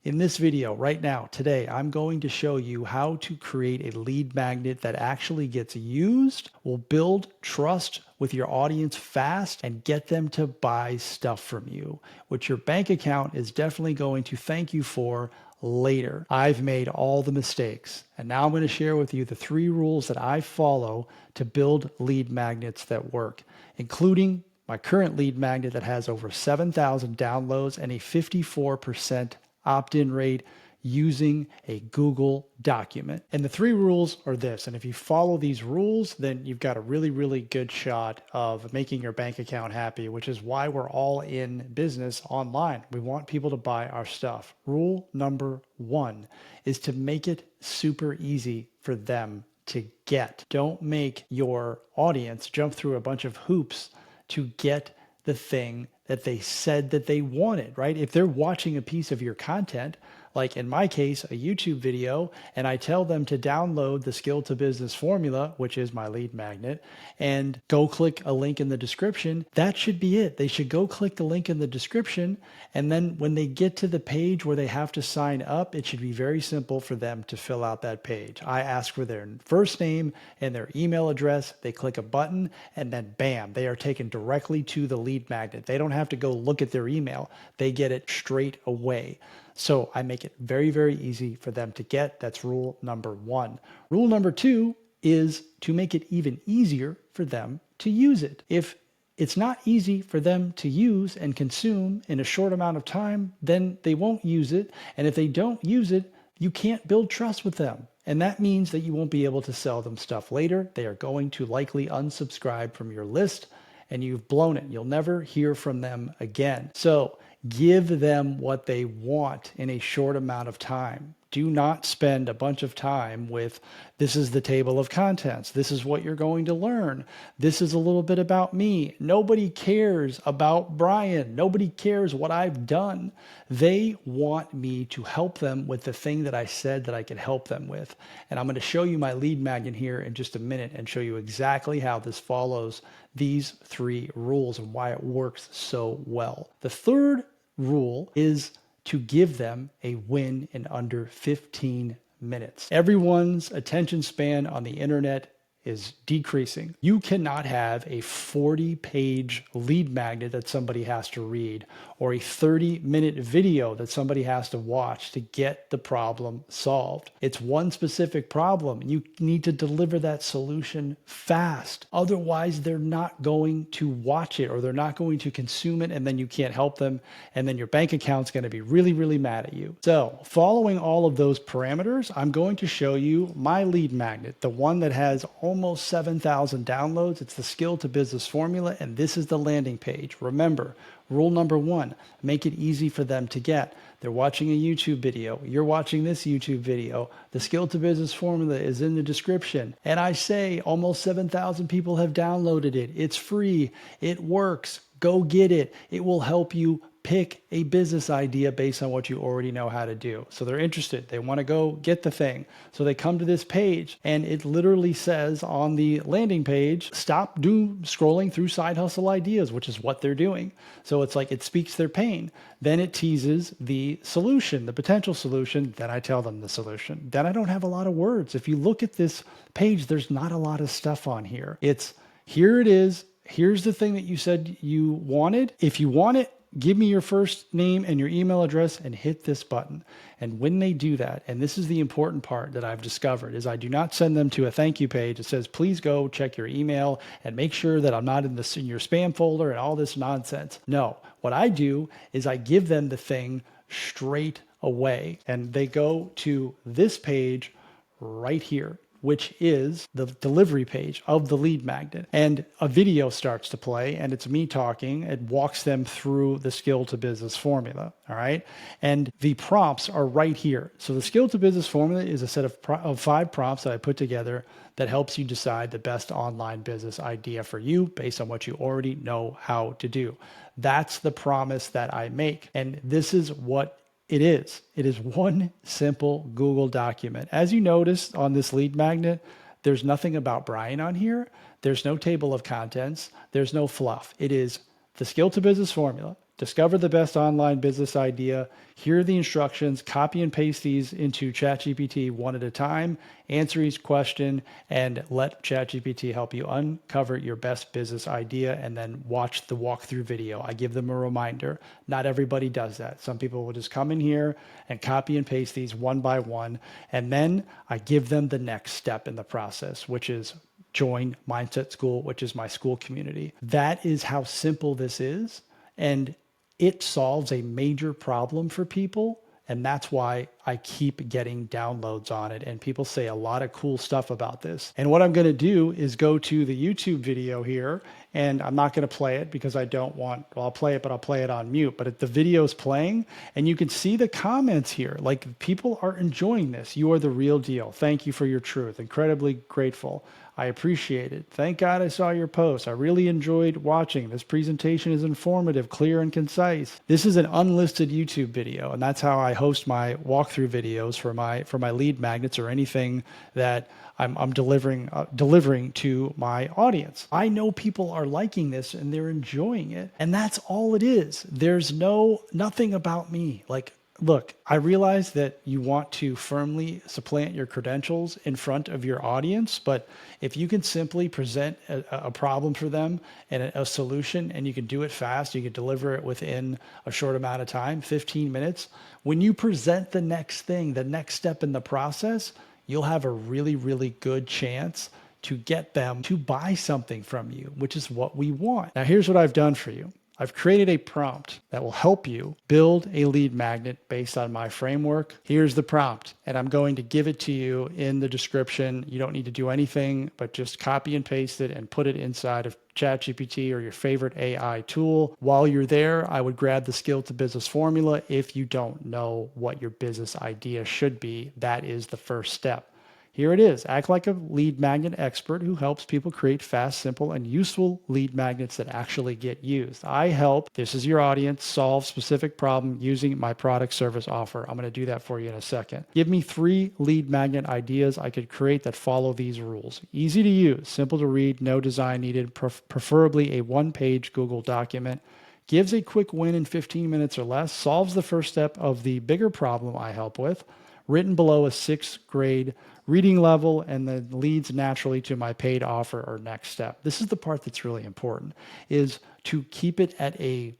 In this video right now, today, I'm going to show you how to create a lead magnet that actually gets used, will build trust with your audience fast, and get them to buy stuff from you, which your bank account is definitely going to thank you for later. I've made all the mistakes, and now I'm going to share with you the 3 rules that I follow to build lead magnets that work, including my current lead magnet that has over 7,000 downloads and a 54% opt-in rate using a Google document. And the 3 rules are this. And if you follow these rules, then you've got a really, really good shot of making your bank account happy, which is why we're all in business online. We want people to buy our stuff. Rule number 1 is to make it super easy for them to get. Don't make your audience jump through a bunch of hoops to get the thing that they said that they wanted, right? If they're watching a piece of your content, like in my case, a YouTube video, and I tell them to download the Skill to Business formula, which is my lead magnet, and go click a link in the description, that should be it. They should go click the link in the description, and then when they get to the page where they have to sign up, it should be very simple for them to fill out that page. I ask for their first name and their email address. They click a button, and then bam, they are taken directly to the lead magnet. They don't have to go look at their email. They get it straight away. So I make it very, very easy for them to get. That's rule number 1. Rule number 2 is to make it even easier for them to use it. If it's not easy for them to use and consume in a short amount of time, then they won't use it. And if they don't use it, you can't build trust with them. And that means that you won't be able to sell them stuff later. They are going to likely unsubscribe from your list, and you've blown it. You'll never hear from them again. So give them what they want in a short amount of time. Do not spend a bunch of time with, this is the table of contents. This is what you're going to learn. This is a little bit about me. Nobody cares about Brian. Nobody cares what I've done. They want me to help them with the thing that I said that I could help them with. And I'm going to show you my lead magnet here in just a minute and show you exactly how this follows these 3 rules and why it works so well. The third rule is to give them a win in under 15 minutes. Everyone's attention span on the internet is decreasing. You cannot have a 40-page lead magnet that somebody has to read or a 30-minute video that somebody has to watch to get the problem solved. It's one specific problem, and you need to deliver that solution fast. Otherwise, they're not going to watch it or they're not going to consume it, and then you can't help them, and then your bank account's going to be really, really mad at you. So, following all of those parameters, I'm going to show you my lead magnet, the one that has almost 7,000 downloads. It's the Skill to Business formula, and this is the landing page. Remember, rule number 1, make it easy for them to get. They're watching a YouTube video. You're watching this YouTube video. The Skill to Business formula is in the description. And I say almost 7,000 people have downloaded it. It's free. It works. Go get it. It will help you pick a business idea based on what you already know how to do. So they're interested. They want to go get the thing. So they come to this page, and it literally says on the landing page, stop scrolling through side hustle ideas, which is what they're doing. So it's like it speaks their pain. Then it teases the solution, the potential solution. Then I tell them the solution. Then I don't have a lot of words. If you look at this page, there's not a lot of stuff on here. It's here it is. Here's the thing that you said you wanted. If you want it, give me your first name and your email address and hit this button. And when they do that, and this is the important part that I've discovered, is I do not send them to a thank you page that says, please go check your email and make sure that I'm not in your spam folder and all this nonsense. No, what I do is I give them the thing straight away, and they go to this page right here, which is the delivery page of the lead magnet. And a video starts to play, and it's me talking. It walks them through the Skill to Business formula, all right? And the prompts are right here. So the Skill to Business formula is a set of 5 prompts that I put together that helps you decide the best online business idea for you based on what you already know how to do. That's the promise that I make. And this is what it is. It is one simple Google document. As you notice on this lead magnet, there's nothing about Brian on here. There's no table of contents. There's no fluff. It is the Skill to Business formula, discover the best online business idea, hear the instructions, copy and paste these into ChatGPT one at a time, answer each question, and let ChatGPT help you uncover your best business idea, and then watch the walkthrough video. I give them a reminder. Not everybody does that. Some people will just come in here and copy and paste these one by one, and then I give them the next step in the process, which is join Mindset School, which is my school community. That is how simple this is. And it solves a major problem for people. And that's why I keep getting downloads on it. And people say a lot of cool stuff about this. And what I'm going to do is go to the YouTube video here. And I'm not going to play it because I don't want, well, I'll play it, but I'll play it on mute. But the video is playing and you can see the comments here. Like, people are enjoying this. You are the real deal. Thank you for your truth. Incredibly grateful. I appreciate it. Thank God I saw your post. I really enjoyed watching. This presentation is informative, clear, and concise. This is an unlisted YouTube video, and that's how I host my walkthrough videos for my lead magnets or anything that I'm delivering to my audience. I know people are liking this and they're enjoying it, and that's all it is. There's nothing about me. Like, look, I realize that you want to firmly supplant your credentials in front of your audience, but if you can simply present a problem for them and a solution, and you can do it fast, you can deliver it within a short amount of time, 15 minutes, when you present the next thing, the next step in the process, you'll have a really, really good chance to get them to buy something from you, which is what we want. Now, here's what I've done for you. I've created a prompt that will help you build a lead magnet based on my framework. Here's the prompt, and I'm going to give it to you in the description. You don't need to do anything but just copy and paste it and put it inside of ChatGPT or your favorite AI tool. While you're there, I would grab the Skill to Business formula. If you don't know what your business idea should be, that is the first step. Here it is. Act like a lead magnet expert who helps people create fast, simple, and useful lead magnets that actually get used. I help, this is your audience, solve specific problem using my product, service, offer. I'm going to do that for you in a second. Give me 3 lead magnet ideas I could create that follow these rules. Easy to use, simple to read, no design needed, preferably a one-page Google document. Gives a quick win in 15 minutes or less, solves the first step of the bigger problem I help with, written below a 6th grade reading level, and then leads naturally to my paid offer or next step. This is the part that's really important, is to keep it at a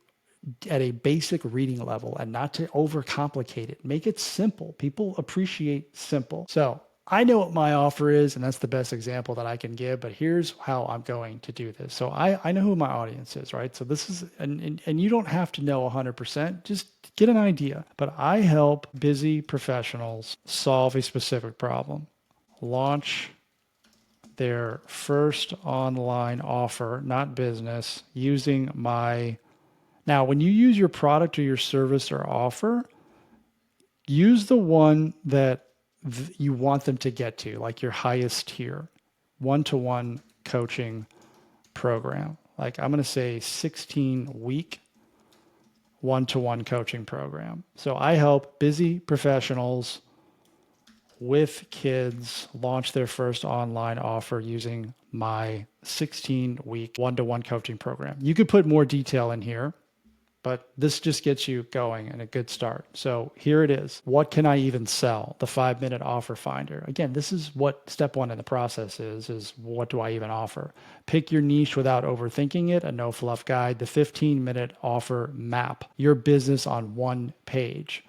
basic reading level and not to overcomplicate it. Make it simple. People appreciate simple. So I know what my offer is, and that's the best example that I can give, but here's how I'm going to do this. So I know who my audience is, right? So this is, and you don't have to know 100%, just get an idea. But I help busy professionals solve a specific problem, launch their first online offer, not business, using my, now when you use your product or your service or offer, use the one that you want them to get to, like your highest tier, one-to-one coaching program. Like, I'm going to say 16-week one-to-one coaching program. So I help busy professionals with kids launch their first online offer using my 16-week one-to-one coaching program. You could put more detail in here, but this just gets you going and a good start. So here it is. What can I even sell? The 5-minute offer finder. Again, this is what step 1 in the process is what do I even offer? Pick your niche without overthinking it, a no fluff guide, the 15-minute offer map, your business on one page.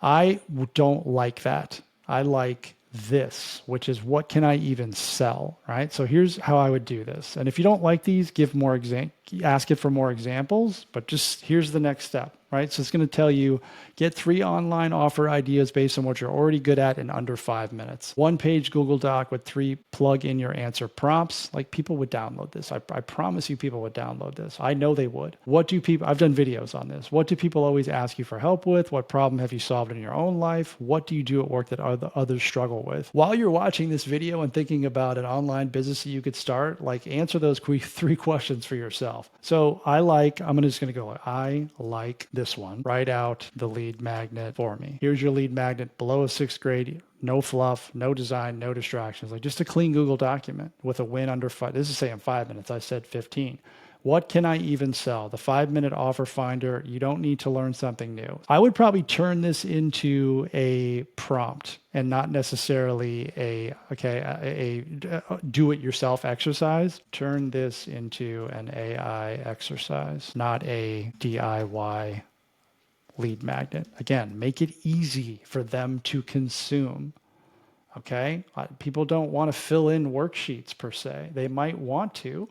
I don't like that. I like this, which is what can I even sell, right? So here's how I would do this. And if you don't like these, ask it for more examples, but just here's the next step, right? So it's going to tell you, get 3 online offer ideas based on what you're already good at in under 5 minutes. 1-page Google Doc with 3 plug in your answer prompts. Like, people would download this. I promise you people would download this. I know they would. I've done videos on this. What do people always ask you for help with? What problem have you solved in your own life? What do you do at work that others struggle with? While you're watching this video and thinking about an online business that you could start, like, answer those 3 questions for yourself. So I like this one. Write out the lead magnet for me. Here's your lead magnet below a 6th grade, no fluff, no design, no distractions. Like, just a clean Google document with a win under 5. This is saying 5 minutes. I said 15. What can I even sell? The 5-minute offer finder. You don't need to learn something new. I would probably turn this into a prompt and not necessarily a do-it-yourself exercise. Turn this into an AI exercise, not a DIY lead magnet. Again, make it easy for them to consume. Okay? People don't want to fill in worksheets per se. They might want to,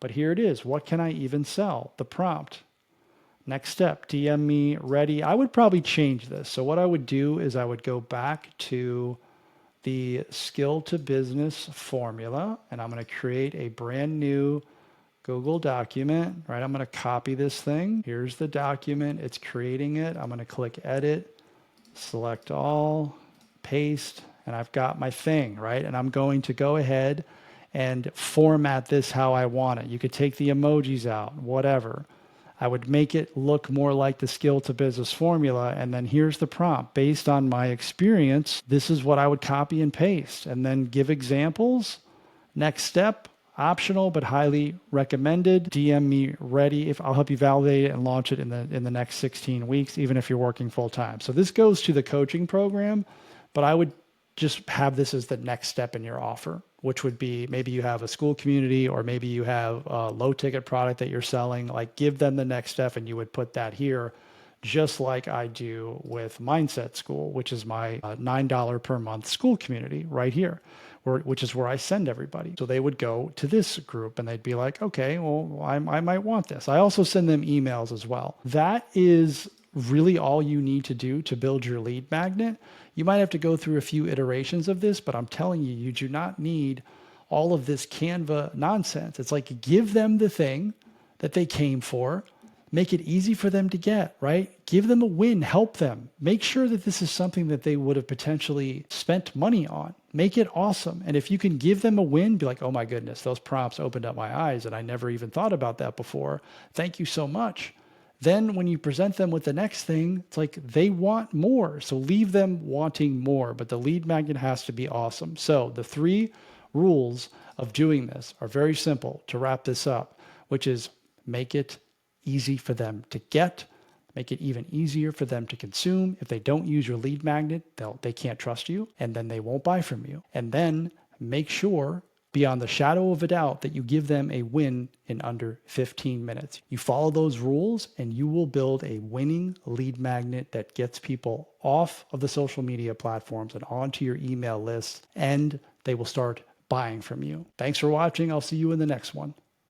but here it is. What can I even sell? The prompt. Next step, DM me ready. I would probably change this. So what I would do is I would go back to the skill to business formula, and I'm going to create a brand new Google document, right? I'm going to copy this thing. Here's the document. It's creating it. I'm going to click edit, select all, paste, and I've got my thing, right? And I'm going to go ahead and format this how I want it. You could take the emojis out, whatever. I would make it look more like the skill to business formula. And then here's the prompt. Based on my experience, this is what I would copy and paste, and then give examples. Next step, optional but highly recommended. DM me ready. If I'll help you validate it and launch it in the next 16 weeks, even if you're working full time. So this goes to the coaching program, but I would just have this as the next step in your offer, which would be maybe you have a school community or maybe you have a low ticket product that you're selling. Like, give them the next step, and you would put that here, just like I do with Mindset School, which is my $9 per month school community right here, which is where I send everybody. So they would go to this group and they'd be like, okay, well, I might want this. I also send them emails as well. That is really all you need to do to build your lead magnet. You might have to go through a few iterations of this, but I'm telling you, you do not need all of this Canva nonsense. It's like, give them the thing that they came for, make it easy for them to get, right? Give them a win, help them. Make sure that this is something that they would have potentially spent money on. Make it awesome. And if you can give them a win, be like, oh my goodness, those prompts opened up my eyes and I never even thought about that before. Thank you so much. Then when you present them with the next thing, it's like they want more. So leave them wanting more, but the lead magnet has to be awesome. So the 3 rules of doing this are very simple to wrap this up, which is make it easy for them to get, make it even easier for them to consume. If they don't use your lead magnet, they can't trust you, and then they won't buy from you. And then make sure, beyond the shadow of a doubt, that you give them a win in under 15 minutes. You follow those rules and you will build a winning lead magnet that gets people off of the social media platforms and onto your email list, and they will start buying from you. Thanks for watching. I'll see you in the next one.